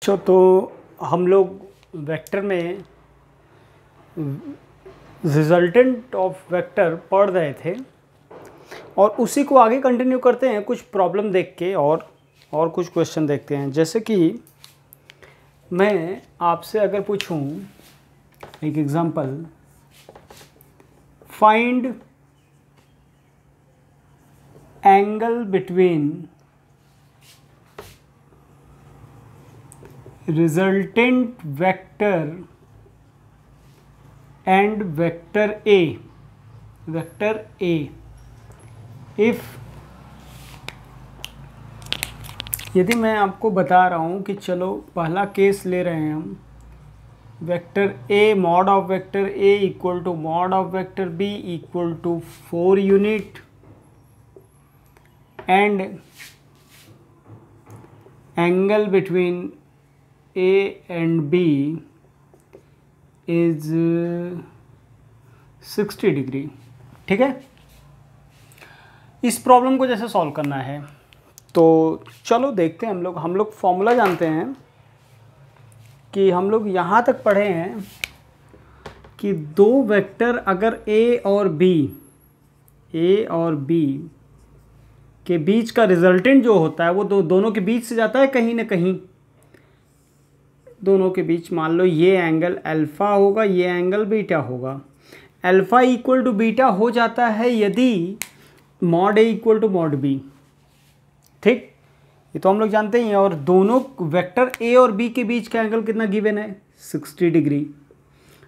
तो हम लोग वेक्टर में रिजल्टेंट ऑफ वेक्टर पढ़ रहे थे और उसी को आगे कंटिन्यू करते हैं कुछ प्रॉब्लम देख के और कुछ क्वेश्चन देखते हैं। जैसे कि मैं आपसे अगर पूछूं एक example, find angle between resultant vector and vector A if यदि मैं आपको बता रहा हूँ कि चलो पहला केस ले रहे हैं हम, vector A mod of vector A equal to mod of vector B equal to 4 unit and angle between A and B is 60 degree. ठीक है, इस प्रॉब्लम को जैसे सॉल्व करना है तो चलो देखते हैं। हम लोग फॉर्मूला जानते हैं कि हम लोग यहाँ तक पढ़े हैं कि दो वेक्टर अगर A और B के बीच का रिजल्टेंट जो होता है वो दोनों के बीच से जाता है कहीं ना कहीं। दोनों के बीच मान लो ये एंगल अल्फ़ा होगा, ये एंगल बीटा होगा। अल्फ़ा इक्वल टू बीटा हो जाता है यदि mod A equal to mod B। ठीक, ये तो हम लोग जानते ही हैं। और दोनों वेक्टर A और B के बीच का एंगल कितना गिवन है? 60 डिग्री।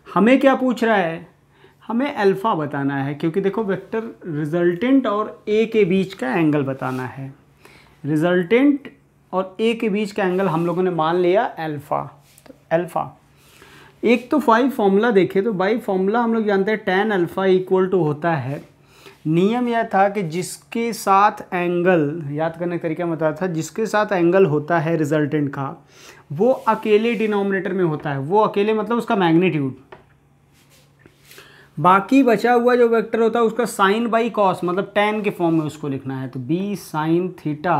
हमें क्या पूछ रहा है? हमें अल्फ़ा बताना है, क्योंकि देखो वेक्टर रिजल्टेंट और A के बीच का एंगल बताना है। रिजल्टेंट और A के बीच का एंगल हम लोगों ने मान लिया अल्फ़ा। तो अल्फ़ा एक तो बाई फॉर्मूला देखे तो बाई फॉर्मूला हम लोग जानते हैं tan अल्फ़ा इक्वल टू होता है, नियम यह था कि जिसके साथ एंगल, याद करने का तरीका बताया था, जिसके साथ एंगल होता है रिजल्टेंट का वो अकेले डिनोमिनेटर में होता है। वो अकेले मतलब उसका मैग्नीट्यूड। बाकी बचा हुआ जो वेक्टर होता है उसका साइन बाई कॉस मतलब tan के फॉर्म में उसको लिखना है। तो b sine theta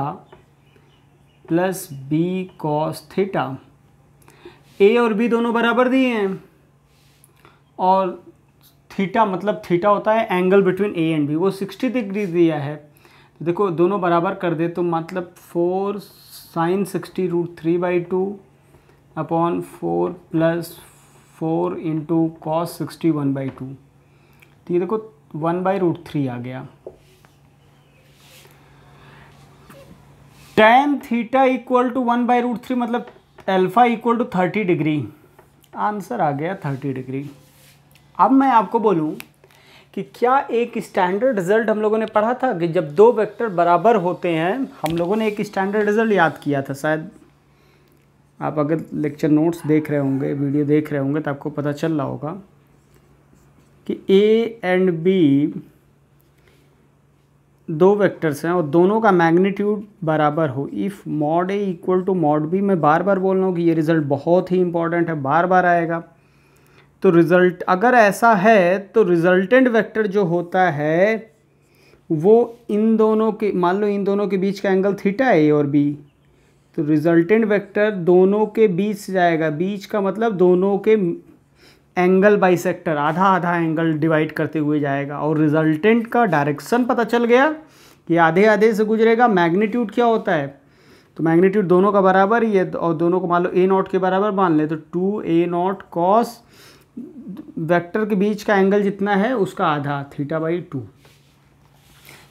plus b cos theta. a और b दोनों बराबर दिए हैं और थीटा मतलब थीटा होता है angle between a and b, वो 60 डिग्री दिया है। तो देखो दोनों बराबर कर दे तो मतलब 4 sine 60 root 3/2 upon 4 plus 4 into cos 60 1/2। तो ये देखो 1/√3 आ गया। tan थीटा इक्वल टू 1/√3 मतलब alpha equal to 30 degree. Answer आ गया 30 डिग्री। अब मैं आपको बोलूं कि क्या एक स्टैंडर्ड रिजल्ट हम लोगों ने पढ़ा था कि जब दो वेक्टर बराबर होते हैं, हम लोगों ने एक स्टैंडर्ड रिजल्ट याद किया था। शायद आप अगर लेक्चर नोट्स देख रहे होंगे, वीडियो देख रहे होंगे तो आपको पता चल रहा होगा कि A एंड B दो वेक्टर्स हैं और दोनों का मैग्नीट्यूड बराबर हो। If mod A equal to mod B, मैं बार बार बोल रहा हूँ कि ये रिज़ल्ट बहुत ही इंपॉर्टेंट है, बार बार आएगा। तो रिज़ल्ट अगर ऐसा है तो रिज़ल्टेंट वेक्टर जो होता है वो इन दोनों के, मान लो इन दोनों के बीच का एंगल थीटा है A और B, तो रिज़ल्टेंट वेक्टर दोनों के बीच से जाएगा। बीच का मतलब दोनों के एंगल बाइसेक्टर, आधा आधा एंगल डिवाइड करते हुए जाएगा। और रिजल्टेंट का डायरेक्शन पता चल गया कि आधे आधे से गुजरेगा। मैग्नीट्यूड क्या होता है? तो मैग्नीट्यूड दोनों का बराबर ही है और दोनों को मान लो A0 के बराबर मान ले तो 2A0 कॉस वेक्टर के बीच का एंगल जितना है उसका आधा θ/2।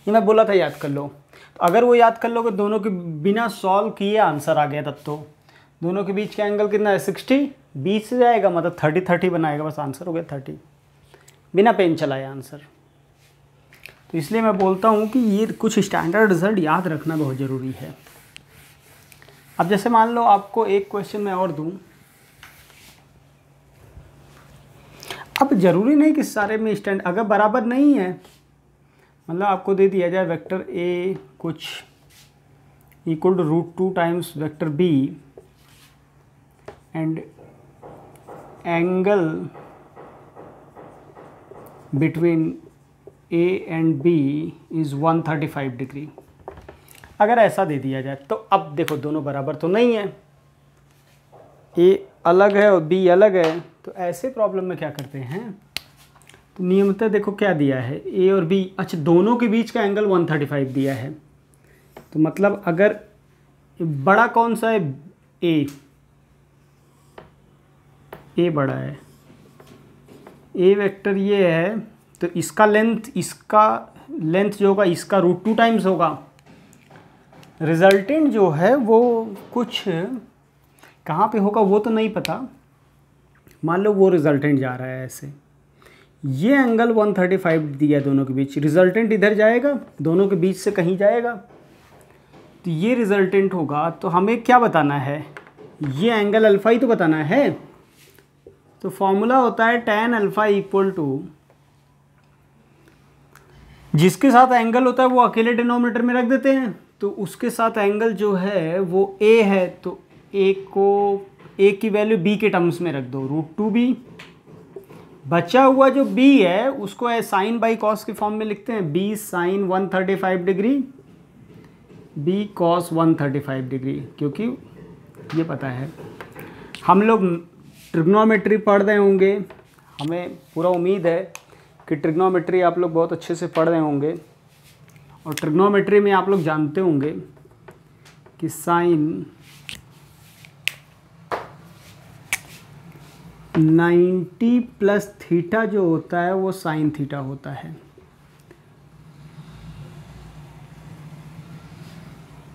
ये मैं बोला था याद कर लो। तो अगर वो याद कर लोगे दोनों के बिना सॉल्व किए आंसर आ गया तब तो। दोनों के बीच का एंगल कितना है? 60, 20 से जाएगा मतलब 30 बनाएगा, बस आंसर हो गया 30, बिना पेन चलाए आंसर। तो इसलिए मैं बोलता हूँ कि ये कुछ स्टैंडर्ड रिजल्ट याद रखना बहुत ज़रूरी है। अब जैसे मान लो आपको एक क्वेश्चन मैं और दूँ। अब ज़रूरी नहीं कि सारे में स्टैंड, अगर बराबर नहीं है मतलब आपको दे दिया जाए वेक्टर A कुछ equal to √2 times vector B and angle between A and B is 135 degree. अगर ऐसा दे दिया जाए तो अब देखो दोनों बराबर तो नहीं है, ए अलग है और बी अलग है, तो ऐसे प्रॉब्लम में क्या करते हैं, तो नियमतः देखो क्या दिया है, ए और बी, अच्छा दोनों के बीच का एंगल 135 दिया है, तो मतलब अगर बड़ा कौन सा है, ए बड़ा है, ए वेक्टर ये है, तो इसका लेंथ जो होगा इसका √2 टाइम्स होगा। रिजल्टेंट जो है वो कुछ कहाँ पे होगा वो तो नहीं पता, मान लो वो रिजल्टेंट जा रहा है ऐसे, ये एंगल 135 दिया दोनों के बीच, रिजल्टेंट इधर जाएगा, दोनों के बीच से कहीं जाएगा, तो ये रिजल्टेंट होगा। तो हमें क्या बताना है, ये एंगल अल्फ़ा ही तो बताना है, तो फॉर्मूला होता है tan अल्फ़ा इक्वल टू, जिसके साथ एंगल होता है वो अकेले डिनोमिनेटर में रख देते हैं, तो उसके साथ एंगल जो है वो a है, तो a की वैल्यू b के टर्म्स में रख दो, √2b, बचा हुआ जो b है उसको साइन बाई कॉस के फॉर्म में लिखते हैं, b sine 135 degree, b cos 135 degree, क्योंकि ये पता है हम लोग ट्रिग्नोमेट्री पढ़ रहे होंगे, हमें पूरा उम्मीद है कि ट्रिग्नोमेट्री आप लोग बहुत अच्छे से पढ़ रहे होंगे, और ट्रिग्नोमेट्री में आप लोग जानते होंगे कि साइन 90 प्लस थीटा जो होता है वो साइन थीटा होता है।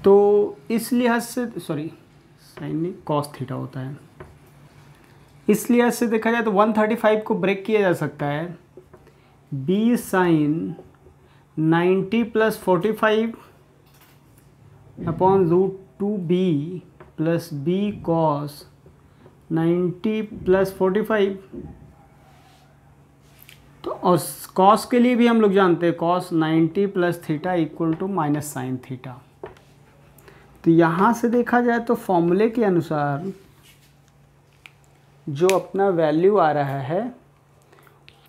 तो इस लिहाज से, सॉरी साइन नहीं, कॉस थीटा होता है, इस लिहाज से देखा जाए तो 135 को ब्रेक किया जा सकता है, b sine 90 plus 45 upon √2b plus b cos 90 plus 45। तो और कॉस के लिए भी हम लोग जानते हैं cos 90 plus theta equal to minus sine theta. तो यहाँ से देखा जाए तो फॉर्मूले के अनुसार जो अपना वैल्यू आ रहा है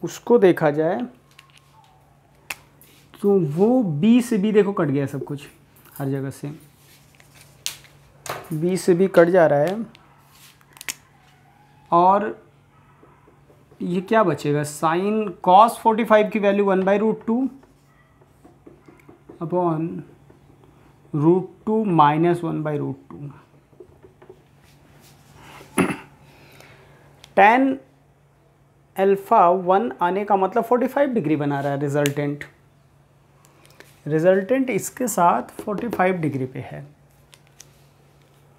उसको देखा जाए तो वो b से b देखो कट गया, सब कुछ हर जगह से b से b कट जा रहा है, और ये क्या बचेगा, साइन कॉस 45 की value 1/√2 upon √2 minus 1/√2। tan alpha 1 आने का मतलब 45 डिग्री बना रहा है रिजल्टेंट इसके साथ 45 डिग्री पे है,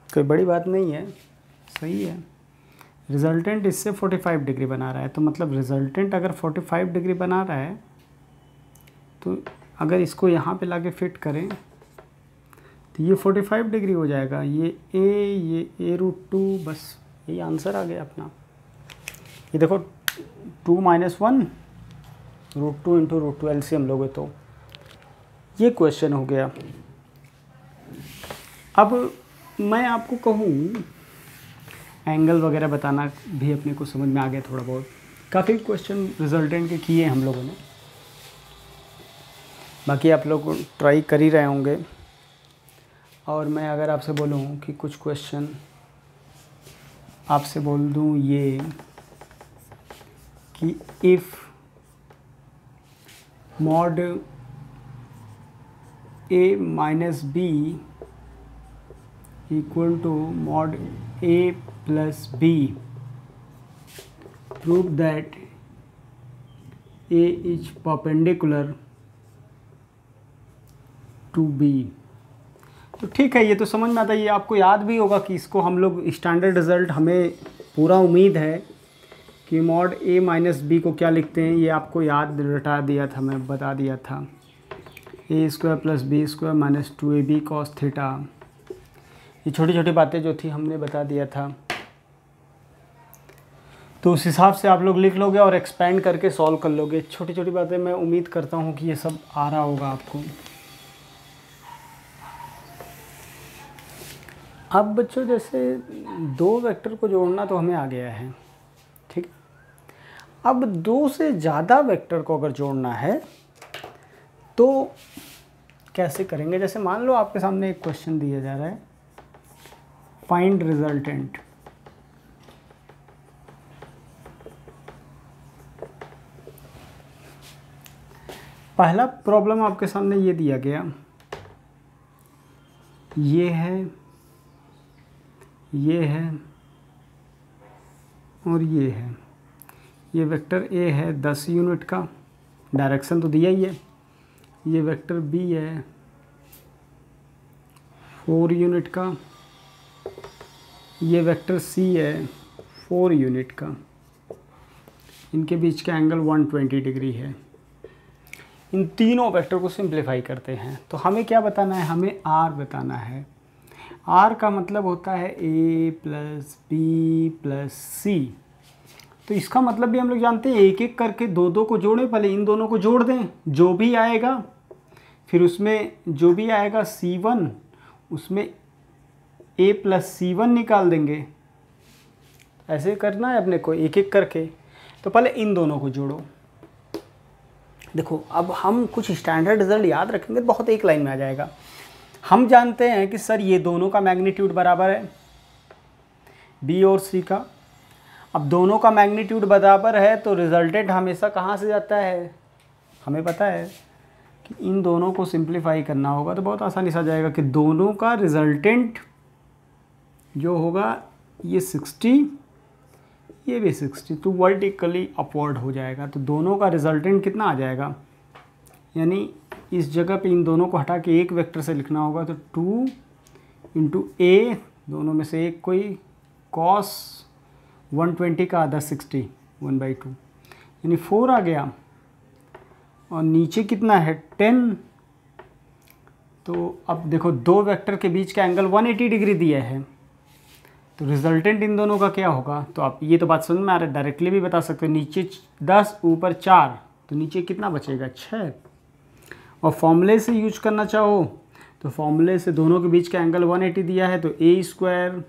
कोई बड़ी बात नहीं है, सही है। रिजल्टेंट इससे 45 डिग्री बना रहा है, तो मतलब रिजल्टेंट अगर 45 डिग्री बना रहा है तो अगर इसको यहाँ पे लाके फिट करें तो ये 45 डिग्री हो जाएगा, ये a√2, बस यही आंसर आ गया अपना। ये देखो 2 माइनस 1 √2 इंटू √2 एलसीएम लोगे तो ये क्वेश्चन हो गया। अब मैं आपको कहूँ एंगल वगैरह बताना भी अपने को समझ में आ गया थोड़ा बहुत, काफ़ी क्वेश्चन रिजल्टेंट के किए हम लोगों ने, बाकी आप लोग ट्राई कर ही रहे होंगे। और मैं अगर आपसे बोलूँ कि कुछ क्वेश्चन आपसे बोल दूँ ये कि if mod a minus b equal to mod a plus b, prove that a is perpendicular to b। तो ठीक है, ये तो समझ में आता है, ये आपको याद भी होगा कि इसको हम लोग स्टैंडर्ड रिज़ल्ट, हमें पूरा उम्मीद है कि मॉड a माइनस b को क्या लिखते हैं, ये आपको याद रटा दिया था, मैं बता दिया था, a² plus b² minus 2ab cos theta. ये छोटी छोटी बातें जो थी हमने बता दिया था, तो उस हिसाब से आप लोग लिख लोगे और एक्सपेंड करके सॉल्व कर लोगे। छोटी छोटी बातें, मैं उम्मीद करता हूँ कि ये सब आ रहा होगा आपको। अब बच्चों जैसे दो वेक्टर को जोड़ना तो हमें आ गया है, ठीक। अब दो से ज़्यादा वेक्टर को अगर जोड़ना है तो कैसे करेंगे। जैसे मान लो आपके सामने एक क्वेश्चन दिया जा रहा है, फाइंड रिजल्टेंट, पहला प्रॉब्लम आपके सामने ये दिया गया, ये है, ये है और ये है। ये वेक्टर ए है 10 यूनिट का, डायरेक्शन तो दिया ही है। ये वेक्टर बी है 4 यूनिट का। ये वेक्टर सी है 4 यूनिट का। इनके बीच का एंगल 120 डिग्री है। इन तीनों वेक्टर को सिंप्लीफाई करते हैं तो हमें क्या बताना है, हमें आर बताना है। आर का मतलब होता है ए प्लस बी प्लस सी। तो इसका मतलब भी हम लोग जानते हैं, एक एक करके दो दो को जोड़ें, पहले इन दोनों को जोड़ दें, जो भी आएगा फिर उसमें जो भी आएगा C1 उसमें a प्लस C1 निकाल देंगे। ऐसे करना है अपने को एक एक करके। तो पहले इन दोनों को जोड़ो। देखो अब हम कुछ स्टैंडर्ड रिजल्ट याद रखेंगे, बहुत एक लाइन में आ जाएगा। हम जानते हैं कि सर ये दोनों का मैग्नीट्यूड बराबर है बी और सी का। अब दोनों का मैग्नीट्यूड बराबर है तो रिजल्टेंट हमेशा कहाँ से जाता है, हमें पता है कि इन दोनों को सिंप्लीफाई करना होगा तो बहुत आसानी से आ जाएगा कि दोनों का रिजल्टेंट जो होगा ये 60, ये भी 60, तो वर्टिकली अपवर्ड हो जाएगा। तो दोनों का रिजल्टेंट कितना आ जाएगा, यानी इस जगह पे इन दोनों को हटा के एक वेक्टर से लिखना होगा तो 2 इंटू ए, दोनों में से एक कोई कॉस 120 का आधा 60 1/2 यानी 4 आ गया। और नीचे कितना है 10। तो अब देखो दो वेक्टर के बीच का एंगल 180 डिग्री दिया है तो रिजल्टेंट इन दोनों का क्या होगा। तो आप ये तो बात समझ में आ रहा है, डायरेक्टली भी बता सकते हो। नीचे 10 ऊपर 4 तो नीचे कितना बचेगा 6। और फॉर्मूले से यूज करना चाहो तो फॉर्मूले से दोनों के बीच का एंगल 180 दिया है तो a²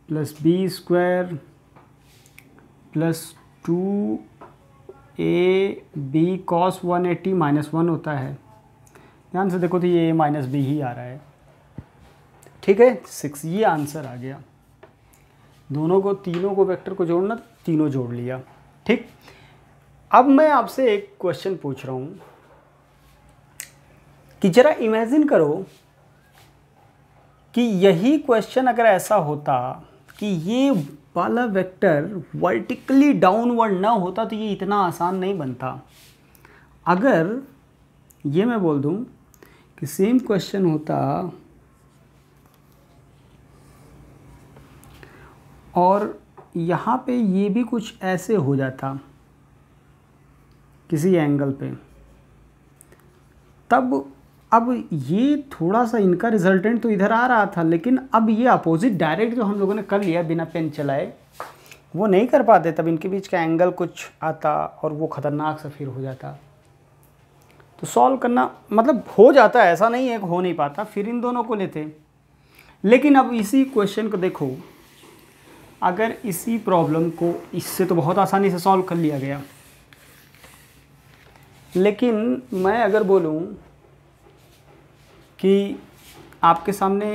plus b² plus 2ab cos 180 -1 होता है। ध्यान से देखो तो ये a माइनस बी ही आ रहा है, ठीक है 6। ये आंसर आ गया। दोनों को, तीनों को वेक्टर को जोड़ना, तीनों जोड़ लिया, ठीक। अब मैं आपसे एक क्वेश्चन पूछ रहा हूँ कि जरा इमेजिन करो कि यही क्वेश्चन अगर ऐसा होता कि ये वाला वेक्टर वर्टिकली डाउनवर्ड ना होता तो ये इतना आसान नहीं बनता। अगर ये मैं बोल दूं कि सेम क्वेश्चन होता और यहाँ पे ये भी कुछ ऐसे हो जाता किसी एंगल पे, तब अब ये थोड़ा सा इनका रिजल्टेंट तो इधर आ रहा था, लेकिन अब ये अपोजिट डायरेक्ट जो हम लोगों ने कर लिया बिना पेन चलाए वो नहीं कर पाते, तब इनके बीच का एंगल कुछ आता और वो ख़तरनाक सा फिर हो जाता। तो सॉल्व करना मतलब हो जाता है, ऐसा नहीं है कि हो नहीं पाता, फिर इन दोनों को लेते। लेकिन अब इसी क्वेश्चन को देखो, अगर इसी प्रॉब्लम को इससे तो बहुत आसानी से सॉल्व कर लिया गया, लेकिन मैं अगर बोलूं कि आपके सामने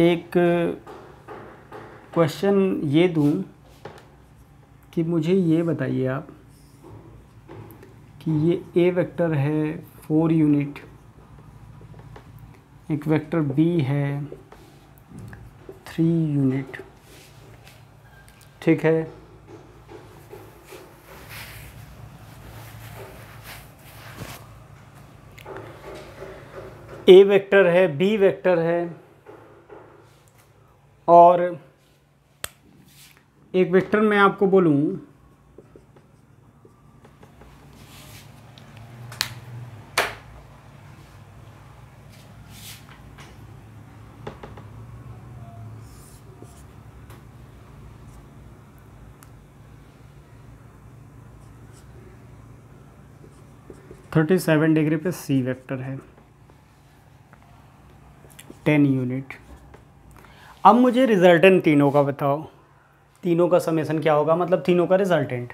एक क्वेश्चन ये दूं कि मुझे ये बताइए आप कि ये ए वेक्टर है 4 यूनिट, एक वेक्टर बी है 3 यूनिट, ठीक है। ए वेक्टर है, बी वेक्टर है और एक वेक्टर मैं आपको बोलूं थर्टी 37 डिग्री पे सी वेक्टर है 10 यूनिट। अब मुझे रिजल्टेंट तीनों का बताओ, तीनों का समेसन क्या होगा, मतलब तीनों का रिजल्टेंट।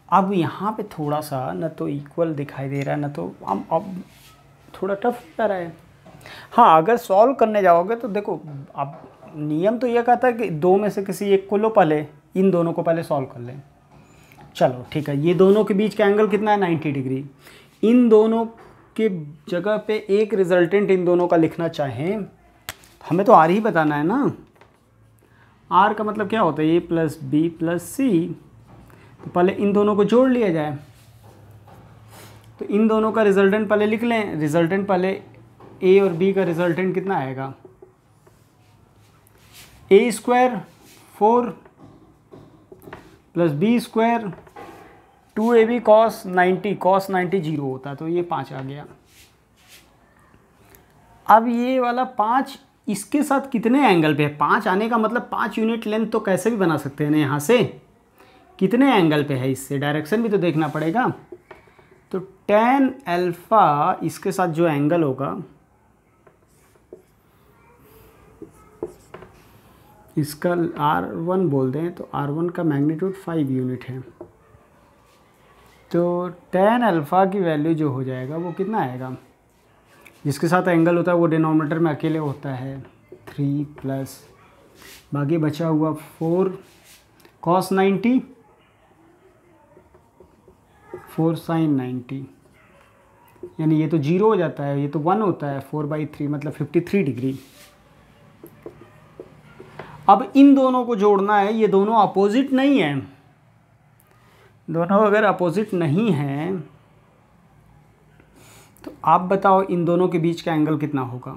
अब यहाँ पे थोड़ा सा न तो इक्वल दिखाई दे रहा है, न तो अब थोड़ा टफ कर रहा है। हाँ, अगर सॉल्व करने जाओगे तो देखो, अब नियम तो ये कहता है कि दो में से किसी एक को लो पहले, इन दोनों को पहले सॉल्व कर लें। चलो ठीक है, ये दोनों के बीच का एंगल कितना है 90 डिग्री। इन दोनों के जगह पे एक रिजल्टेंट इन दोनों का लिखना चाहें, हमें तो आर ही बताना है ना। आर का मतलब क्या होता है, ए प्लस बी प्लस सी। तो पहले इन दोनों को जोड़ लिया जाए। तो इन दोनों का रिजल्टेंट पहले लिख लें। रिजल्टेंट पहले ए और बी का रिजल्टेंट कितना आएगा, a square 4 plus b square 2ab cos 90, cos 90 zero होता है, तो ये 5 आ गया। अब ये वाला 5 इसके साथ कितने एंगल पे है, 5 आने का मतलब 5 यूनिट लेंथ तो कैसे भी बना सकते हैं ना, यहाँ से कितने एंगल पे है, इससे डायरेक्शन भी तो देखना पड़ेगा। तो tan अल्फ़ा इसके साथ जो एंगल होगा, इसका R1 बोल दें, तो R1 का मैग्नीट्यूड 5 यूनिट है। तो tan अल्फ़ा की वैल्यू जो हो जाएगा वो कितना आएगा, जिसके साथ एंगल होता है वो डिनोमिनेटर में अकेले होता है 3 प्लस बाकी बचा हुआ 4 cos 90 4 sin 90, यानी ये तो 0 हो जाता है, ये तो 1 होता है, 4/3 मतलब 53 डिग्री। अब इन दोनों को जोड़ना है, ये दोनों अपोजिट नहीं है। दोनों अगर अपोजिट नहीं है तो आप बताओ इन दोनों के बीच का एंगल कितना होगा।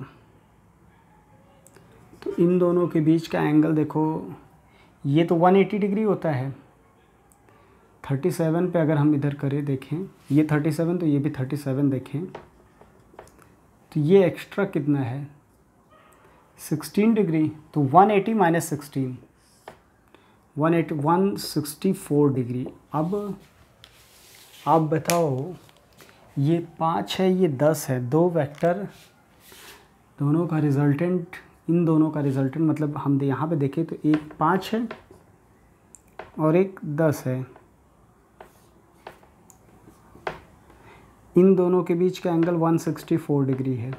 तो इन दोनों के बीच का एंगल देखो, ये तो 180 डिग्री होता है। 37 पे अगर हम इधर करें, देखें ये 37 तो ये भी 37 देखें, तो ये एक्स्ट्रा कितना है 16 डिग्री। तो 180 माइनस 16 164 डिग्री। अब आप बताओ ये 5 है, ये 10 है, दो वेक्टर, दोनों का रिजल्टेंट, इन दोनों का रिजल्टेंट मतलब हम यहाँ पे देखें तो एक 5 है और एक 10 है। इन दोनों के बीच का एंगल 164 डिग्री है।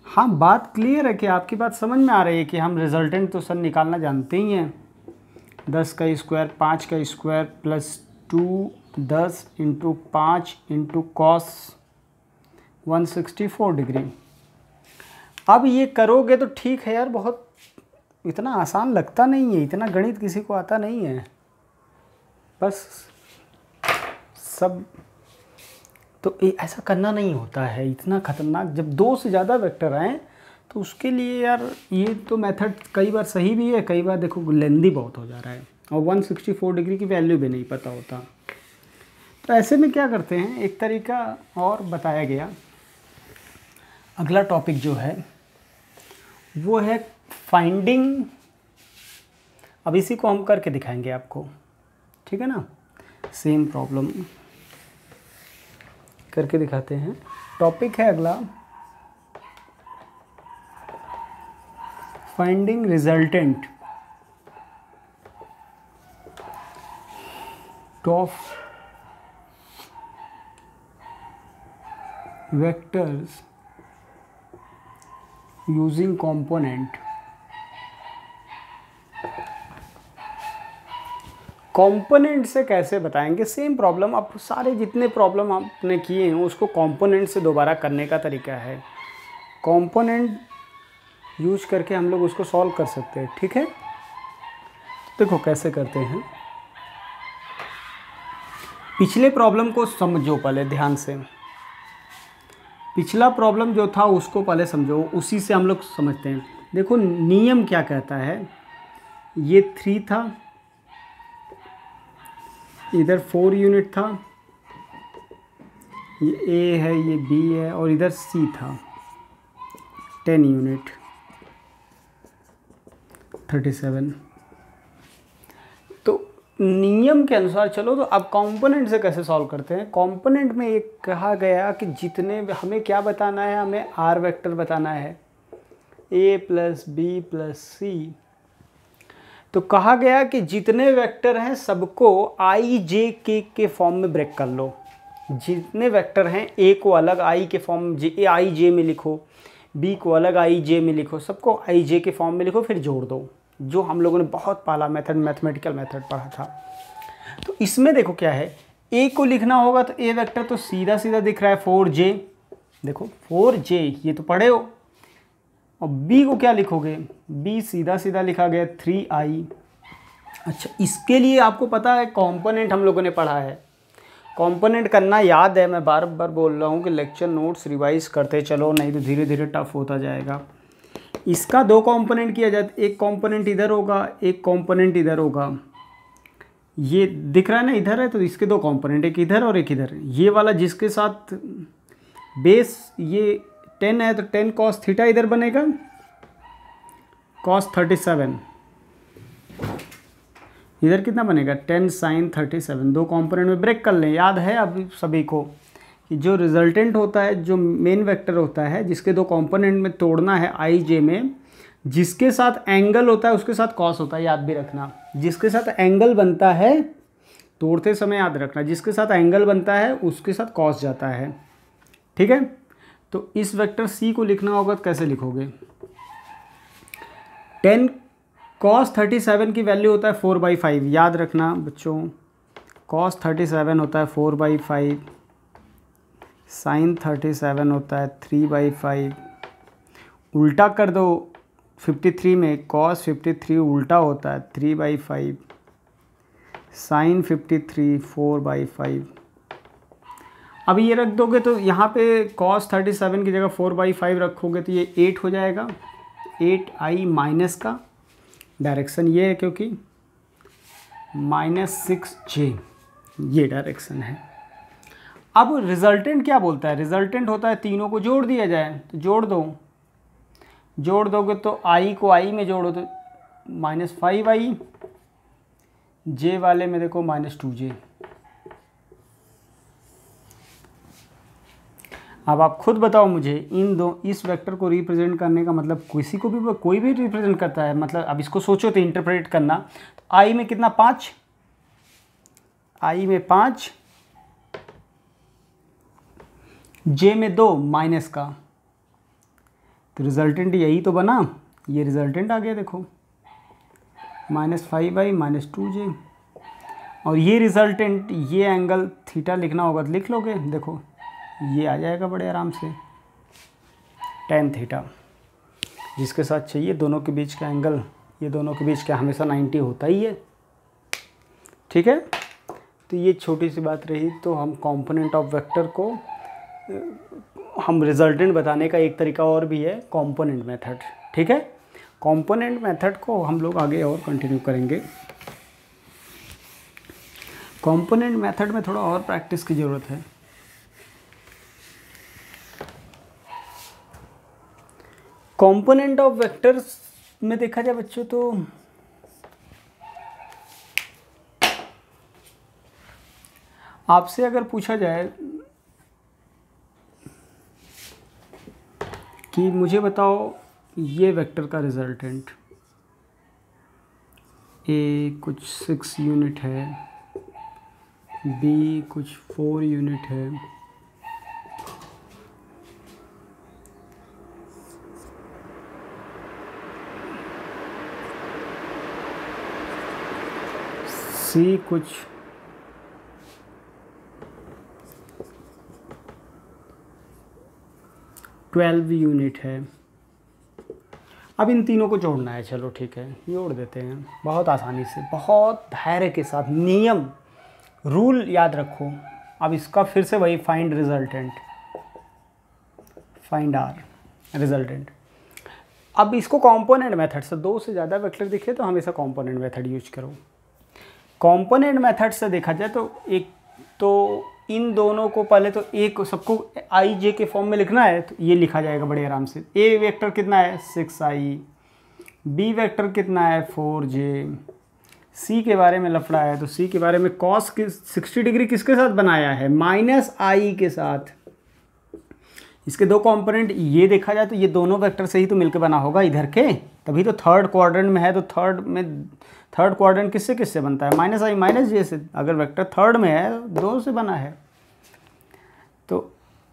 हाँ, बात क्लियर है कि आपकी बात समझ में आ रही है कि हम रिजल्टेंट तो सर निकालना जानते ही हैं। 10 का स्क्वायर 5 का square plus 2 10 into 5 into cos 164 degree. अब ये करोगे तो ठीक है यार, बहुत इतना आसान लगता नहीं है, इतना गणित किसी को आता नहीं है, बस सब तो ऐसा करना नहीं होता है, इतना ख़तरनाक। जब 2 से ज़्यादा वेक्टर आएँ तो उसके लिए यार ये तो मेथड कई बार सही भी है, कई बार देखो लेंदी बहुत हो जा रहा है और 164 डिग्री की वैल्यू भी नहीं पता होता। तो ऐसे में क्या करते हैं, एक तरीका और बताया गया। अगला टॉपिक जो है वो है फाइंडिंग। अब इसी को हम करके दिखाएंगे आपको, ठीक है ना, सेम प्रॉब्लम करके दिखाते हैं। टॉपिक है अगला finding resultant of vectors using component. Component से कैसे बताएंगे, सेम प्रॉब्लम। अब सारे जितने प्रॉब्लम आपने किए हैं उसको कंपोनेंट से दोबारा करने का तरीका है। कंपोनेंट यूज करके हम लोग उसको सॉल्व कर सकते हैं, ठीक है। देखो कैसे करते हैं, पिछले प्रॉब्लम को समझो पहले ध्यान से। पिछला प्रॉब्लम जो था उसको पहले समझो, उसी से हम लोग समझते हैं। देखो नियम क्या कहता है, ये 3 था, इधर 4 यूनिट था, ये ए है, ये बी है और इधर सी था 10 यूनिट 37। तो नियम के अनुसार चलो, तो अब कंपोनेंट से कैसे सॉल्व करते हैं। कंपोनेंट में एक कहा गया कि जितने हमें क्या बताना है, हमें आर वेक्टर बताना है, ए प्लस बी प्लस सी। तो कहा गया कि जितने वेक्टर हैं सबको आई जे के फॉर्म में ब्रेक कर लो। जितने वेक्टर हैं, ए को अलग आई के फॉर्म आई जे में लिखो, बी को अलग आई जे में लिखो, सबको आई जे के फॉर्म में लिखो, फिर जोड़ दो। जो हम लोगों ने बहुत पाला मेथड, मैथमेटिकल मेथड पढ़ा था। तो इसमें देखो क्या है, ए को लिखना होगा तो ए वेक्टर तो सीधा सीधा दिख रहा है 4j, देखो 4j ये तो पढ़े हो। और बी को क्या लिखोगे, बी सीधा सीधा लिखा गया 3i। अच्छा, इसके लिए आपको पता है कंपोनेंट हम लोगों ने पढ़ा है, कंपोनेंट करना याद है। मैं बार बार बोल रहा हूँ कि लेक्चर नोट्स रिवाइज करते चलो, नहीं तो धीरे धीरे टफ होता जाएगा। इसका 2 कंपोनेंट किया जाता, एक कंपोनेंट इधर होगा, एक कंपोनेंट इधर होगा। ये दिख रहा है ना, इधर है तो इसके 2 कंपोनेंट, एक इधर और एक इधर। ये वाला जिसके साथ बेस ये 10 है तो 10 cos थीटा इधर बनेगा, cos 37 इधर कितना बनेगा 10 sin 37। 2 कंपोनेंट में ब्रेक कर लें। याद है अब सभी को कि जो रिजल्टेंट होता है, जो मेन वेक्टर होता है, जिसके 2 कंपोनेंट में तोड़ना है आई जे में, जिसके साथ एंगल होता है उसके साथ कॉस होता है, याद भी रखना। जिसके साथ एंगल बनता है, तोड़ते समय याद रखना, जिसके साथ एंगल बनता है उसके साथ कॉस जाता है, ठीक है। तो इस वेक्टर सी को लिखना होगा तो कैसे लिखोगे, 10 cos 37 की वैल्यू होता है 4/5, याद रखना बच्चों, cos 37 होता है 4/5, sin 37 होता है 3/5। उल्टा कर दो 53 में, cos 53 उल्टा होता है 3/5, sin 53 4/5। अब ये रख दोगे तो यहाँ पे cos 37 की जगह 4/5 रखोगे तो ये 8 हो जाएगा। 8i माइनस का डायरेक्शन ये है क्योंकि -6j ये डायरेक्शन है। अब रिजल्टेंट क्या बोलता है, रिजल्टेंट होता है तीनों को जोड़ दिया जाए, तो जोड़ दो, जोड़ दोगे तो i को i में जोड़ो तो -5i, j वाले में देखो -2j। अब आप खुद बताओ मुझे, इस वेक्टर को रिप्रेजेंट करने का मतलब, किसी को भी कोई भी रिप्रेजेंट करता है, मतलब अब इसको सोचो तो इंटरप्रेट करना। तो आई में कितना 5, आई में 5, जे में 2 माइनस का, तो रिजल्टेंट यही तो बना, ये रिजल्टेंट आ गया देखो -5i -2j। और ये रिजल्टेंट, ये एंगल थीटा लिखना होगा तो लिख लोगे, देखो ये आ जाएगा बड़े आराम से tan थीटा, जिसके साथ चाहिए दोनों के बीच का एंगल, ये दोनों के बीच का हमेशा 90 होता ही है, ठीक है। तो ये छोटी सी बात रही। तो हम कंपोनेंट ऑफ वेक्टर को, हम रिजल्टेंट बताने का एक तरीका और भी है कंपोनेंट मेथड, ठीक है। कंपोनेंट मेथड को हम लोग आगे और कंटिन्यू करेंगे। कंपोनेंट मेथड में थोड़ा और प्रैक्टिस की ज़रूरत है। कंपोनेंट ऑफ वेक्टर्स में देखा जाए बच्चों तो आपसे अगर पूछा जाए कि मुझे बताओ ये वेक्टर का रिजल्टेंट, ए कुछ 6 यूनिट है, बी कुछ 4 यूनिट है, सी कुछ 12 यूनिट है। अब इन तीनों को जोड़ना है, चलो ठीक है जोड़ देते हैं बहुत आसानी से, बहुत धैर्य के साथ। नियम रूल याद रखो। अब इसका फिर से वही find resultant, find are resultant. अब इसको कंपोनेंट मेथड से, 2 से ज़्यादा वेक्टर दिखे तो हमेशा कंपोनेंट मेथड यूज करो। कंपोनेंट मेथड से देखा जाए तो एक तो इन दोनों को पहले तो एक सबको आई जे के फॉर्म में लिखना है, तो ये लिखा जाएगा बड़े आराम से। ए वेक्टर कितना है 6i, बी वेक्टर कितना है 4j, सी के बारे में लफड़ा है तो सी के बारे में कॉस की 60 डिग्री किसके साथ बनाया है -i के साथ। इसके 2 कंपोनेंट ये देखा जाए तो ये दोनों वेक्टर से ही तो मिलकर बना होगा इधर के, तभी तो थर्ड क्वाड्रेंट में है। तो थर्ड क्वाड्रेंट किससे किससे बनता है -i -j से। अगर वेक्टर थर्ड में है 2 से बना है। तो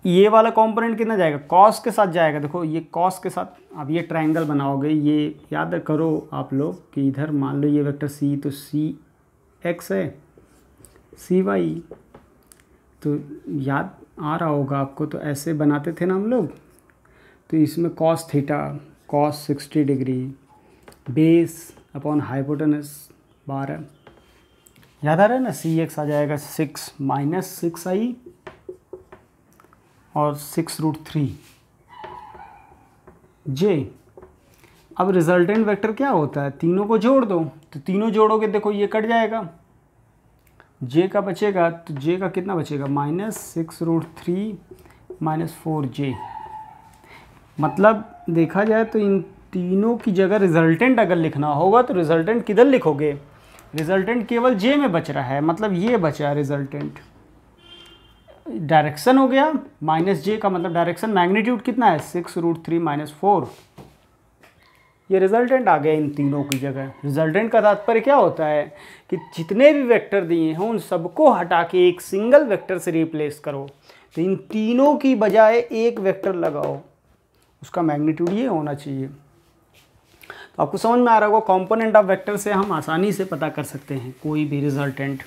ये वाला कंपोनेंट कितना जाएगा, कॉस के साथ जाएगा। देखो ये कॉस के साथ, अब ये ट्रायंगल बनाओगे, ये याद करो आप लोग कि इधर मान लो ये वेक्टर सी, तो सी एक्स है, सी वाई, तो याद आ रहा होगा आपको, तो ऐसे बनाते थे ना हम लोग। तो इसमें cos theta, cos 60 degree, base upon hypotenuse 12, याद आ रहा है ना। सी एक्स आ जाएगा 6 माइनस 6i और 6√3 जे। अब रिजल्टेंट वेक्टर क्या होता है, तीनों को जोड़ दो, तो तीनों जोड़ोगे देखो ये कट जाएगा, जे का बचेगा, तो जे का कितना बचेगा, -6√3 -4j। मतलब देखा जाए तो इन तीनों की जगह रिजल्टेंट अगर लिखना होगा तो रिजल्टेंट किधर लिखोगे, रिजल्टेंट केवल जे में बच रहा है, मतलब ये बचा रिजल्टेंट। डायरेक्शन हो गया -j का मतलब डायरेक्शन, मैग्नीट्यूड कितना है 6√3 -4, ये रिजल्टेंट आ गया इन तीनों की जगह। रिजल्टेंट का तात्पर्य क्या होता है कि जितने भी वेक्टर दिए हैं उन सबको हटा के एक सिंगल वेक्टर से रिप्लेस करो, तो इन तीनों की बजाय एक वेक्टर लगाओ, उसका मैग्नीट्यूड ये होना चाहिए। तो आपको समझ में आ रहा होगा, कंपोनेंट ऑफ वेक्टर से हम आसानी से पता कर सकते हैं कोई भी रिजल्टेंट।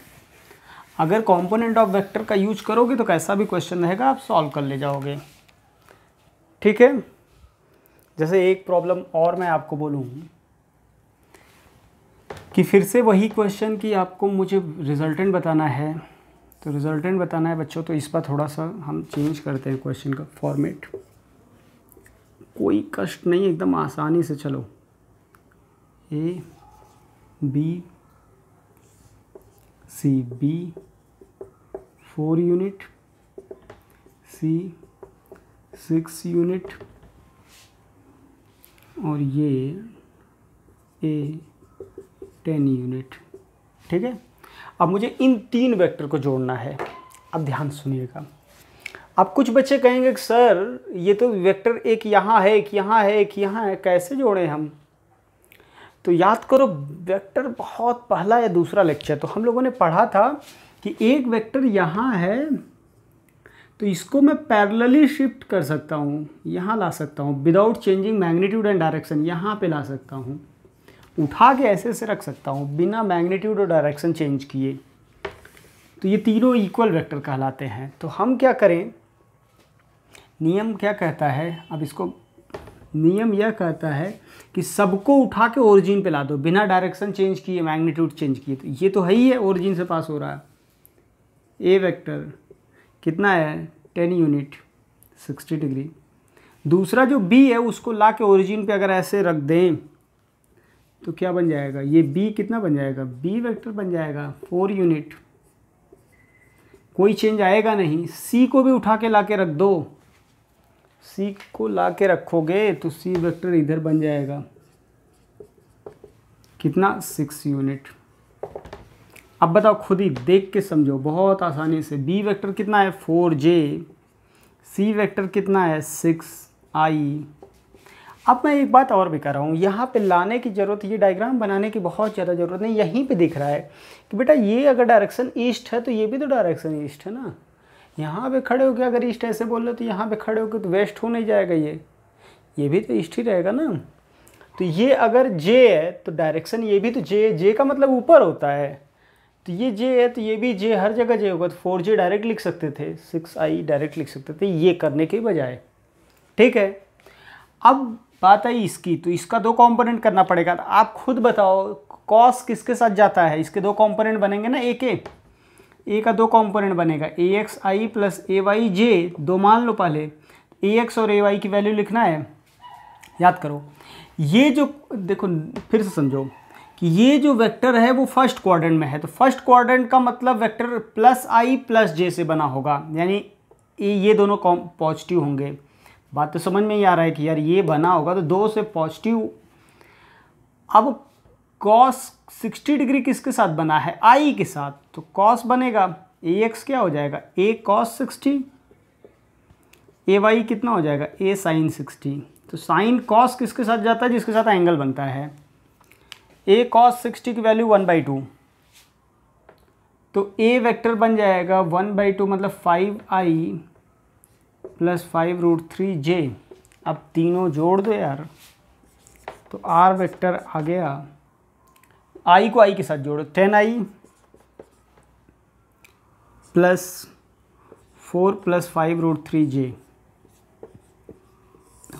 अगर कंपोनेंट ऑफ वेक्टर का यूज करोगे तो कैसा भी क्वेश्चन रहेगा आप सॉल्व कर ले जाओगे, ठीक है। जैसे एक प्रॉब्लम और मैं आपको बोलूँ कि फिर से वही क्वेश्चन कि आपको मुझे रिजल्टेंट बताना है, तो रिजल्टेंट बताना है बच्चों, तो इस पर थोड़ा सा हम चेंज करते हैं क्वेश्चन का फॉर्मेट। कोई कष्ट नहीं, एकदम आसानी से चलो। A B C, B 4 unit, C 6 unit, और ये ए 10 यूनिट, ठीक है। अब मुझे इन तीन वेक्टर को जोड़ना है। अब ध्यान सुनिएगा, अब कुछ बच्चे कहेंगे कि सर ये तो वेक्टर एक यहाँ है, एक यहाँ है, एक यहाँ है, कैसे जोड़ें हम। तो याद करो वेक्टर बहुत पहला या दूसरा लेक्चर तो हम लोगों ने पढ़ा था कि एक वेक्टर यहाँ है तो इसको मैं पैरेलली शिफ्ट कर सकता हूँ, यहाँ ला सकता हूँ without changing magnitude and direction, यहाँ पे ला सकता हूँ, उठा के ऐसे से रख सकता हूँ बिना मैग्नीट्यूड और डायरेक्शन चेंज किए। तो ये तीनों इक्वल वेक्टर कहलाते हैं। तो हम क्या करें, नियम क्या कहता है, अब इसको नियम यह कहता है कि सबको उठा के ओरिजिन पे ला दो बिना डायरेक्शन चेंज किए, मैग्नीट्यूड चेंज किए। तो ये तो है ही है, ओरिजिन से पास हो रहा है। ए वेक्टर कितना है 10 यूनिट 60 डिग्री। दूसरा जो बी है उसको ला के ओरिजिन पे अगर ऐसे रख दें तो क्या बन जाएगा, ये बी कितना बन जाएगा, बी वेक्टर बन जाएगा 4 यूनिट, कोई चेंज आएगा नहीं। सी को भी उठा के ला के रख दो, सी को ला के रखोगे तो सी वेक्टर इधर बन जाएगा कितना 6 यूनिट। अब बताओ खुद ही देख के समझो बहुत आसानी से, बी वेक्टर कितना है 4j, सी वेक्टर कितना है 6i। अब मैं एक बात और भी कर रहा हूँ, यहाँ पे लाने की ज़रूरत, ये डायग्राम बनाने की बहुत ज़्यादा ज़रूरत नहीं। यहीं पे दिख रहा है कि बेटा ये अगर डायरेक्शन ईस्ट है तो ये भी तो डायरेक्शन ईस्ट है ना। यहाँ पे खड़े होकर अगर ईस्ट ऐसे बोल रहे तो यहाँ पे खड़े होकर तो वेस्ट हो नहीं जाएगा, ये भी तो ईस्ट ही रहेगा ना। तो ये अगर जे है तो डायरेक्शन ये भी तो जे का मतलब ऊपर होता है, तो ये जे है तो ये भी जे, हर जगह जे होगा। तो 4j डायरेक्ट लिख सकते थे, 6i डायरेक्ट लिख सकते थे ये करने के बजाय, ठीक है। अब बात आई इसकी, तो इसका दो कंपोनेंट करना पड़ेगा। तो आप खुद बताओ कॉस किसके साथ जाता है, इसके दो कंपोनेंट बनेंगे ना, ए का दो कंपोनेंट बनेगा axi प्लस ayj, दो मान लो पहले, ax और ay की वैल्यू लिखना है। याद करो ये जो, देखो फिर से समझो कि ये जो वेक्टर है वो फर्स्ट क्वाड्रेंट में है, तो फर्स्ट क्वाड्रेंट का मतलब वेक्टर प्लस आई प्लस जे से बना होगा, यानी ये दोनों पॉजिटिव होंगे। बात तो समझ में ही आ रहा है कि यार ये बना होगा तो दो से पॉजिटिव। अब कॉस 60 डिग्री किसके साथ बना है, आई के साथ, तो कॉस बनेगा ax क्या हो जाएगा a cos 60, ay कितना हो जाएगा a sin 60। तो साइन कॉस किसके साथ जाता है, जिसके साथ एंगल बनता है। a cos 60 की वैल्यू 1/2, तो a वेक्टर बन जाएगा 1/2 मतलब 5i प्लस 5√3j। अब तीनों जोड़ दो यार, तो r वेक्टर आ गया, i को i के साथ जोड़ो, 10i प्लस 4 प्लस 5√3j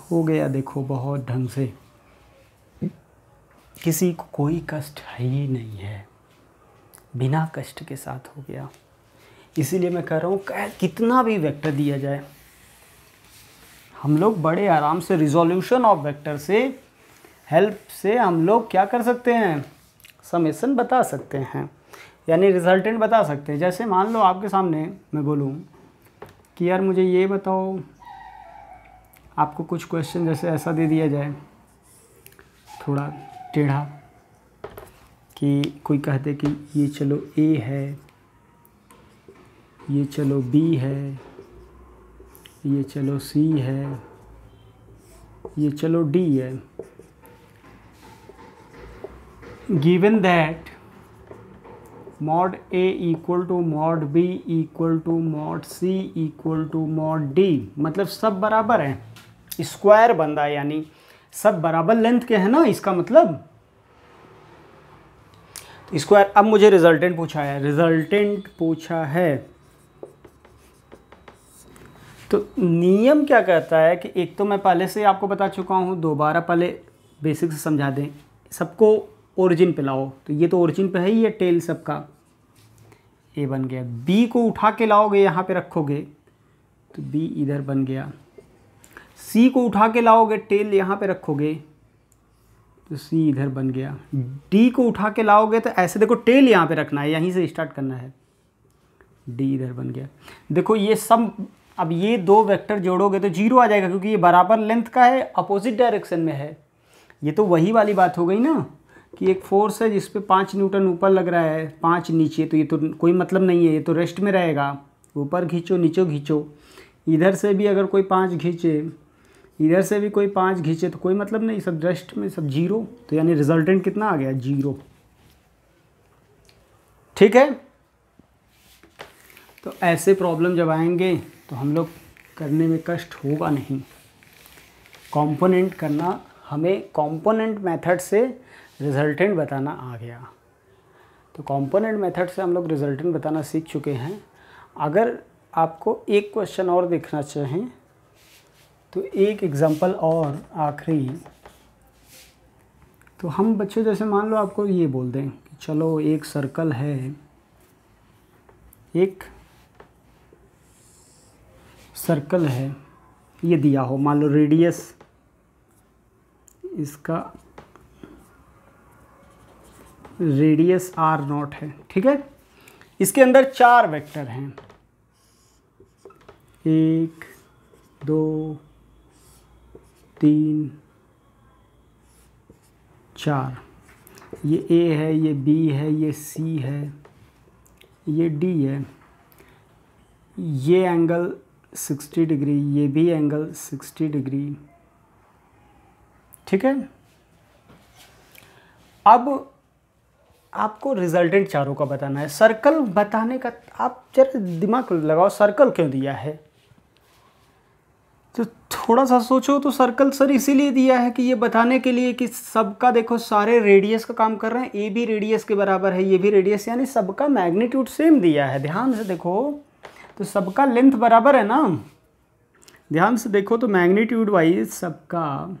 हो गया। देखो बहुत ढंग से, किसी को कोई कष्ट है ही नहीं है, बिना कष्ट के साथ हो गया। इसीलिए मैं कह रहा हूँ कितना भी वेक्टर दिया जाए, हम लोग बड़े आराम से रिजोल्यूशन ऑफ वेक्टर से हेल्प से हम लोग क्या कर सकते हैं, समेशन बता सकते हैं, यानी रिजल्टेंट बता सकते हैं। जैसे मान लो आपके सामने मैं बोलूँ कि यार मुझे ये बताओ, आपको कुछ क्वेश्चन जैसे ऐसा दे दिया जाए थोड़ा टेढ़ा, कि कोई कहते कि ये चलो A है, ये चलो B है, ये चलो C है, ये चलो D है। Given that mod A equal to mod B equal to mod C equal to mod D, मतलब सब बराबर हैं, स्क्वायर बन रहा है, यानी सब बराबर लेंथ के हैं ना, इसका मतलब स्क्वायर। अब मुझे रिजल्टेंट पूछा है, रिजल्टेंट पूछा है, तो नियम क्या कहता है कि एक तो मैं पहले से आपको बता चुका हूँ, दोबारा पहले बेसिक से समझा दें, सबको ओरिजिन पे लाओ, तो ये तो ओरिजिन पे है ही, ये टेल सबका ए बन गया। बी को उठा के लाओगे यहाँ पे रखोगे तो बी इधर बन गया। सी को उठा के लाओगे, टेल यहाँ पे रखोगे तो सी इधर बन गया। डी को उठा के लाओगे तो ऐसे देखो, टेल यहाँ पे रखना है, यहीं से स्टार्ट करना है, डी इधर बन गया। देखो ये सब, अब ये दो वेक्टर जोड़ोगे तो जीरो आ जाएगा, क्योंकि ये बराबर लेंथ का है, अपोजिट डायरेक्शन में है। ये तो वही वाली बात हो गई ना कि एक फोर्स है जिस पे 5 न्यूटन ऊपर लग रहा है, 5 नीचे, तो ये तो कोई मतलब नहीं है, ये तो रेस्ट में रहेगा। ऊपर खींचो नीचे खींचो, इधर से भी अगर कोई 5 खींचे, इधर से भी कोई 5 खींचे, तो कोई मतलब नहीं, सब रेस्ट में, सब जीरो। तो यानी रिजल्टेंट कितना आ गया, जीरो। ठीक है, तो ऐसे प्रॉब्लम जब आएंगे तो हम लोग करने में कष्ट होगा नहीं। कंपोनेंट करना, हमें कंपोनेंट मेथड से रिजल्टेंट बताना आ गया। तो कंपोनेंट मेथड से हम लोग रिजल्टेंट बताना सीख चुके हैं। अगर आपको एक क्वेश्चन और देखना चाहें तो एक एग्जांपल और आखिरी, तो हम बच्चों जैसे मान लो आपको ये बोल दें कि चलो एक सर्कल है, एक सर्कल है, ये दिया हो, मान लो रेडियस इसका रेडियस r0 है, ठीक है। इसके अंदर 4 वेक्टर हैं, 1 2 3 4। ये A है, ये B है, ये C है, ये D है। ये एंगल 60 डिग्री, ये भी एंगल 60 डिग्री, ठीक है। अब आपको रिजल्टेंट चारों का बताना है। सर्कल बताने का आप जरा दिमाग लगाओ, सर्कल क्यों दिया है, तो थोड़ा सा सोचो। तो सर्कल सर इसीलिए दिया है कि ये बताने के लिए कि सबका देखो सारे रेडियस का काम कर रहे हैं, ए भी रेडियस के बराबर है, ये भी रेडियस, यानी सबका मैग्नीट्यूड सेम दिया है। ध्यान से देखो, तो सबका लेंथ बराबर है ना, ध्यान से देखो, तो मैग्नीट्यूड वाइज सबका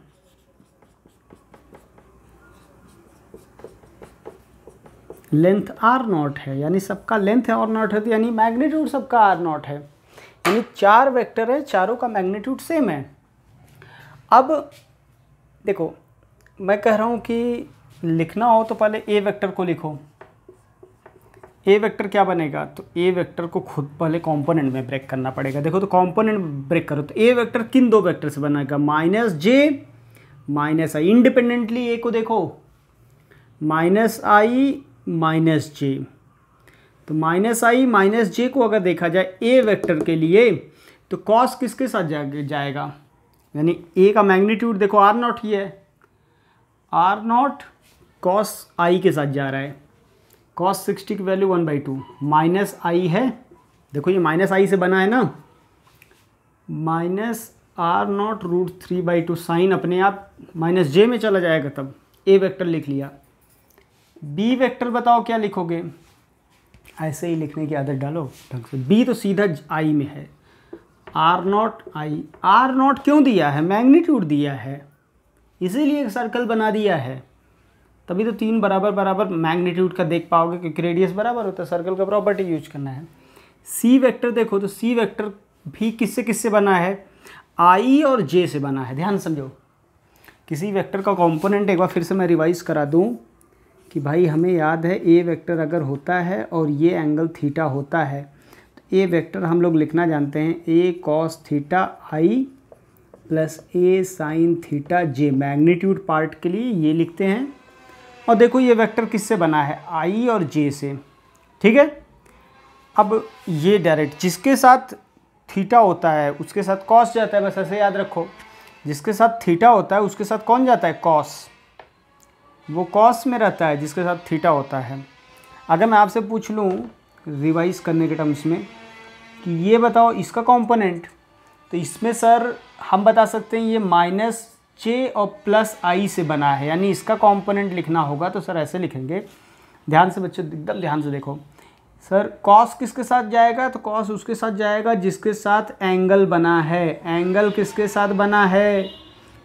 लेंथ r0 है, यानी सबका लेंथ r0 है, तो यानी मैग्नीट्यूड सबका r0 है, यानी 4 वेक्टर है, चारों का मैग्नीट्यूड सेम है। अब देखो, मैं कह रहा हूँ कि लिखना हो तो पहले a वेक्टर को लिखो। a वेक्टर क्या बनेगा, तो a वेक्टर को खुद पहले कंपोनेंट में ब्रेक करना पड़ेगा। देखो तो कंपोनेंट ब्रेक करो, तो a वेक्टर किन दो वेक्टर से बनेगा, -j -i। इंडिपेंडेंटली a को देखो, -i -j, तो -i -j को अगर देखा जाए a वेक्टर के लिए, तो cos किसके साथ जाएगा, यानी a का मैग्नीट्यूड देखो r0 ही है, r0 cos i के साथ जा रहा है, cos 60 की वैल्यू 1/2, -i है, देखो ये -i से बना है ना, minus r naught root 3/2 sine अपने आप माइनस जे में चला जाएगा, तब ए वेक्टर लिख लिया। बी वेक्टर बताओ क्या लिखोगे, ऐसे ही लिखने की आदत डालो ढंग से। बी तो सीधा आई में है, r naught i. R naught क्यों दिया है, मैग्नीट्यूड दिया है, इसीलिए एक सर्कल बना दिया है, तभी तो 3 बराबर बराबर मैग्नीट्यूड का देख पाओगे, क्योंकि रेडियस बराबर होता है, सर्कल का प्रॉपर्टी यूज करना है। सी वेक्टर देखो तो सी वेक्टर भी किससे किससे बना है, आई और जे से बना है। ध्यान समझो, किसी वेक्टर का कंपोनेंट एक बार फिर से मैं रिवाइज करा दूं कि भाई हमें याद है ए वेक्टर अगर होता है और ये एंगल थीटा होता है तो ए वेक्टर हम लोग लिखना जानते हैं ए कॉस थीटा आई प्लस ए साइन थीटा जे। मैग्नीट्यूड पार्ट के लिए ये लिखते हैं। और देखो ये वेक्टर किससे बना है, आई और जे से, ठीक है। अब ये डायरेक्ट जिसके साथ थीटा होता है उसके साथ कॉस जाता है, बस ऐसे याद रखो। जिसके साथ थीटा होता है उसके साथ कौन जाता है, कॉस। वो कॉस में रहता है जिसके साथ थीटा होता है। अगर मैं आपसे पूछ लूँ रिवाइज करने के टर्म्स में कि ये बताओ इसका कंपोनेंट, तो इसमें सर हम बता सकते हैं ये माइनस जे और प्लस आई से बना है, यानी इसका कंपोनेंट लिखना होगा तो सर ऐसे लिखेंगे। ध्यान से बच्चों, एकदम ध्यान से देखो सर, कॉस किसके साथ जाएगा, तो कॉस उसके साथ जाएगा जिसके साथ एंगल बना है। एंगल किसके साथ बना है,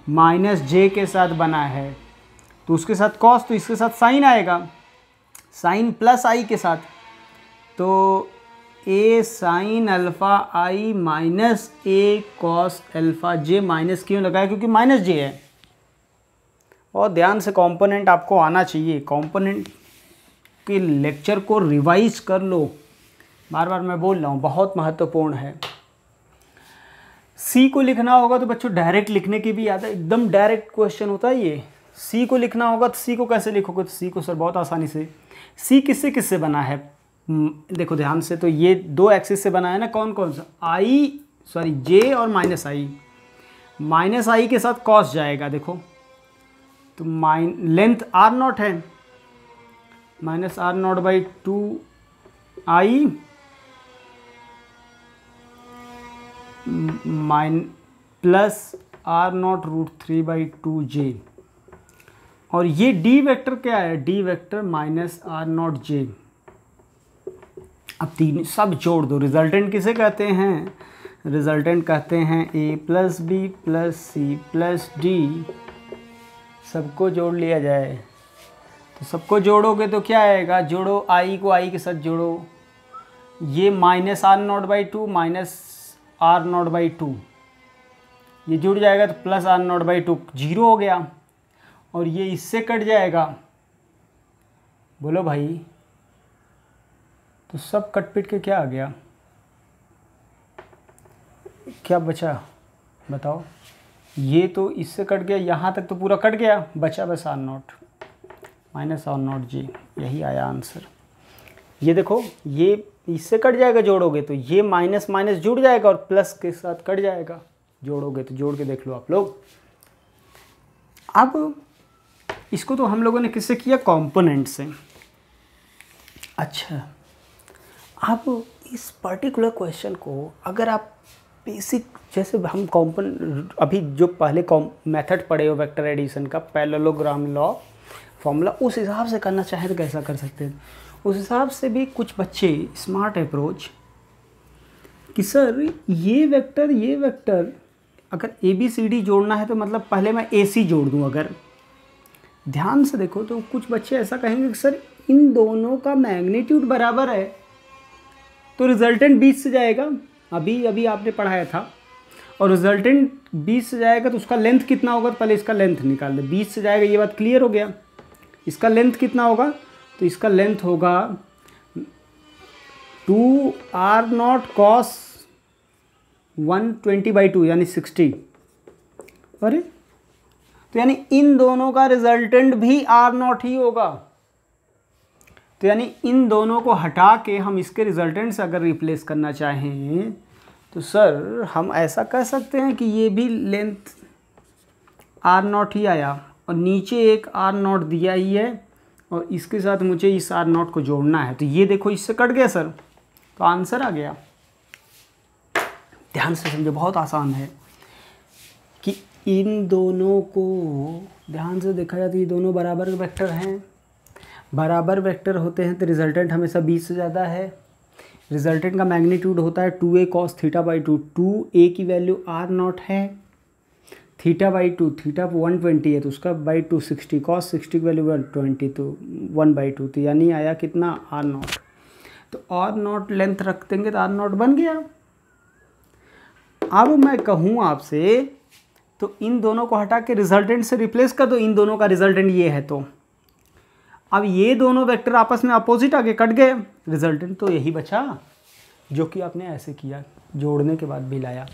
माइनस जे के साथ बना है, तो उसके साथ कॉस, तो इसके साथ साइन आएगा, साइन प्लस आई के साथ, तो ए साइन अल्फ़ा आई माइनस ए कॉस अल्फ़ा जे। माइनस क्यों लगाया, क्योंकि माइनस जे है। और ध्यान से कंपोनेंट आपको आना चाहिए, कंपोनेंट के लेक्चर को रिवाइज कर लो, बार बार मैं बोल रहा हूँ, बहुत महत्वपूर्ण है। सी को लिखना होगा तो बच्चों डायरेक्ट लिखने की भी याद है, एकदम डायरेक्ट क्वेश्चन होता है ये। सी को लिखना होगा तो सी को कैसे लिखोगे, तो सी को सर बहुत आसानी से, सी किससे किससे बना है, देखो ध्यान से, तो ये 2 एक्सिस से बना है ना, कौन कौन सा, आई सॉरी जे और माइनस आई। माइनस आई के साथ कॉस जाएगा, देखो तो लेंथ आर नॉट है, minus r naught by 2 i plus r naught root 3/2 j. और ये डी वेक्टर क्या है, d vector minus r naught j. अब तीन सब जोड़ दो, रिजल्टेंट किसे कहते हैं, रिजल्टेंट कहते हैं a plus b plus c plus d. सबको जोड़ लिया जाए, तो सबको जोड़ोगे तो क्या आएगा, जोड़ो आई को आई के साथ जोड़ो, ये minus r naught by 2 minus r naught by 2, ये जुड़ जाएगा तो प्लस आर नॉट बाई 2, 0 हो गया। और ये इससे कट जाएगा, बोलो भाई, तो सब कट पिट के क्या आ गया, क्या बचा बताओ, ये तो इससे कट गया, यहाँ तक तो पूरा कट गया, बचा बस r naught minus r naught g, यही आया आंसर। ये देखो ये इससे कट जाएगा जोड़ोगे तो ये माइनस माइनस जुड़ जाएगा और प्लस के साथ कट जाएगा, जोड़ोगे तो जोड़ के देख लो आप लोग। अब इसको तो हम लोगों ने किससे किया, कंपोनेंट से। अच्छा, अब इस पर्टिकुलर क्वेश्चन को अगर आप बेसिक, जैसे हम कंपोनेंट अभी जो पहले मेथड पढ़े हो वेक्टर एडिशन का, पैरेललोग्राम लॉ फॉर्मूला, उस हिसाब से करना चाहे तो कैसा कर सकते हैं। उस हिसाब से भी कुछ बच्चे स्मार्ट अप्रोच कि सर ये वेक्टर अगर ए बी सी डी जोड़ना है तो मतलब पहले मैं ए सी जोड़ दूँ। अगर ध्यान से देखो तो कुछ बच्चे ऐसा कहेंगे कि सर इन दोनों का मैग्नीट्यूड बराबर है तो रिजल्टेंट 20 से जाएगा, अभी आपने पढ़ाया था, और रिजल्टेंट 20 से जाएगा तो उसका लेंथ कितना होगा, तो पहले इसका लेंथ निकाल दे। 20 से जाएगा, ये बात क्लियर हो गया। इसका लेंथ कितना होगा, तो इसका लेंथ होगा 2r0 cos 120/2 यानी 60। अरे तो यानी इन दोनों का रिजल्टेंट भी r0 ही होगा। तो यानी इन दोनों को हटा के हम इसके रिजल्टेंट से अगर रिप्लेस करना चाहें तो सर हम ऐसा कह सकते हैं कि ये भी लेंथ r0 ही आया और नीचे एक r0 दिया ही है और इसके साथ मुझे इस r0 को जोड़ना है। तो ये देखो इससे कट गया सर, तो आंसर आ गया। ध्यान से समझो, बहुत आसान है कि इन दोनों को ध्यान से देखा जाए तो ये दोनों बराबर वेक्टर हैं। बराबर वेक्टर होते हैं तो रिजल्टेंट हमेशा 20 से ज़्यादा है। रिजल्टेंट का मैग्नीट्यूड होता है 2a cos θ/2। 2a की वैल्यू r0 है, θ/2 थीटा 120 है तो उसका बाई 2 60, cos 60 की वैल्यू 120 तो 1/2, तो यानी आया कितना r0। तो r0 लेंथ रख देंगे तो r0 बन गया। अब मैं कहूँ आपसे तो इन दोनों को हटा के रिजल्टेंट से रिप्लेस कर दो, इन दोनों का रिजल्टेंट ये है, तो अब ये दोनों वेक्टर आपस में अपोजिट आगे कट गए, रिजल्टेंट तो यही बचा जो कि आपने ऐसे किया, जोड़ने के बाद भी लाया।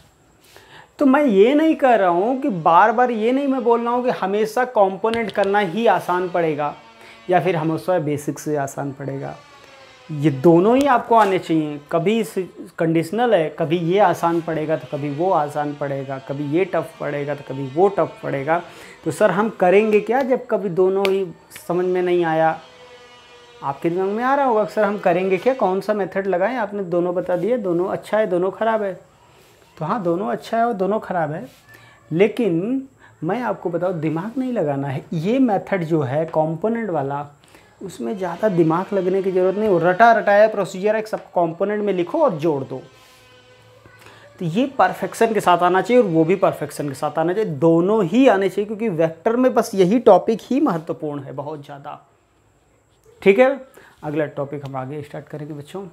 तो मैं ये नहीं कह रहा हूँ कि बार बार, ये नहीं मैं बोल रहा हूँ कि हमेशा कंपोनेंट करना ही आसान पड़ेगा या फिर हमेशा बेसिक से आसान पड़ेगा। ये दोनों ही आपको आने चाहिए। कभी कंडीशनल है, कभी ये आसान पड़ेगा तो कभी वो आसान पड़ेगा, कभी ये टफ पड़ेगा तो कभी वो टफ पड़ेगा। तो सर हम करेंगे क्या जब कभी दोनों ही समझ में नहीं आया? आपके दिमाग में आ रहा होगा सर हम करेंगे क्या, कौन सा मेथड लगाएं? आपने दोनों बता दिए, दोनों अच्छा है दोनों ख़राब है। तो हाँ, दोनों अच्छा है और दोनों ख़राब है, लेकिन मैं आपको बताऊँ दिमाग नहीं लगाना है। ये मेथड जो है कंपोनेंट वाला, उसमें ज़्यादा दिमाग लगने की ज़रूरत नहीं। रटा रटाया प्रोसीजर एक सब कंपोनेंट में लिखो और जोड़ दो। तो ये परफेक्शन के साथ आना चाहिए और वो भी परफेक्शन के साथ आना चाहिए, दोनों ही आने चाहिए, क्योंकि वेक्टर में बस यही टॉपिक ही महत्वपूर्ण है बहुत ज़्यादा। ठीक है, अगला टॉपिक हम आगे स्टार्ट करेंगे बच्चों।